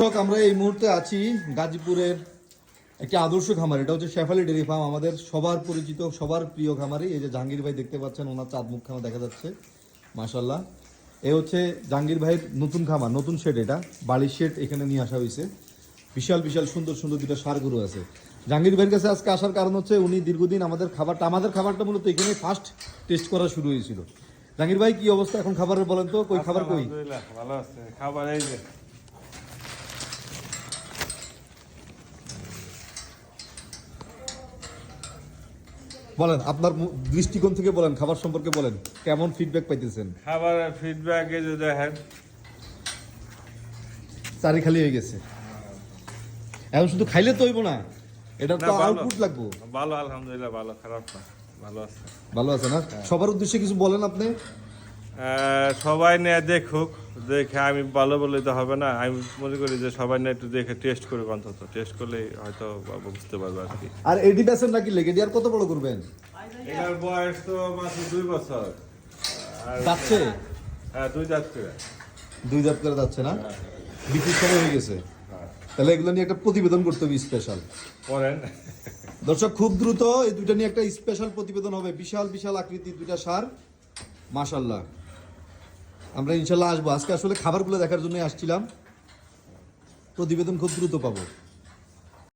আমরা এই মুহূর্তে আছি গাজীপুরের একটি আদর্শ খামার, এটা হচ্ছে শেফালি ডেয়ারি ফার্ম। আমাদের সবার পরিচিত, সবার প্রিয় খামারি। এই যে জাহাঙ্গীর ভাই দেখতে পাচ্ছেন, ওনার চাঁদ মুখখানা দেখা যাচ্ছে, মাশাল্লাহ। এ হচ্ছে জাহাঙ্গীর ভাইয়ের নতুন খামার, নতুন শেড, এটা বালির শেড এখানে নিয়ে আসা হয়েছে। বিশাল বিশাল সুন্দর সুন্দর দুটো ষাঁড় গরু আছে। জাহাঙ্গীর ভাইয়ের কাছে আজকে আসার কারণ হচ্ছে উনি দীর্ঘদিন আমাদের খাবারটা মূলত এখানে ফার্স্ট টেস্ট করা শুরু হয়েছিল। জাহাঙ্গীর ভাই কি অবস্থা এখন খাবারের, বলেন তো কই খাবার কই? ভালো আছে খাবার, এই যে বলেন আপনার দৃষ্টিকোণ থেকে বলেন, খাবার সম্পর্কে বলেন, কেমন ফিডব্যাক পাইতেছেন? খাবারের ফিডব্যাক এই যে দেখেন, চারি খালি হয়ে গেছে। এখন শুধু খাইলে তো হইব না, এটা তো আউটপুট লাগবে। ভালো, আলহামদুলিল্লাহ ভালো, খারাপ না, ভালো আছে। ভালো আছে না? সবার উদ্দেশ্যে কিছু বলেন আপনি। সবাই নিয়ে দেখুক, দেখে আমি ভালো বললে তো হবে না। আমি মনে করি যে সবাই নিয়ে একটু দেখে টেস্ট করুক, অন্তত টেস্ট করলেই হয়তো বুঝতে পারবে আর কি। আর এডি বেসেন নাকি লেগে আর কত বড় করবেন? এটার বয়স তো মাত্র 2 বছর। যাচ্ছে? হ্যাঁ, 2 দাঁত করে। 2 দাঁত করে যাচ্ছে না? বিক্রির সময় হয়ে গেছে। তাহলে এগুলো নিয়ে একটা প্রতিবেদন করতে হবে স্পেশাল। করেন দর্শক, খুব দ্রুত এই দুইটা নিয়ে একটা স্পেশাল প্রতিবেদন হবে। বিশাল বিশাল আকৃতির দুইটা ষাঁড়, মাশাল্লাহ। আমরা ইনশাল্লাহ আসবো। আজকে আসলে খাবারগুলো দেখার জন্য আসছিলাম, প্রতিবেদন খুব দ্রুত পাবো।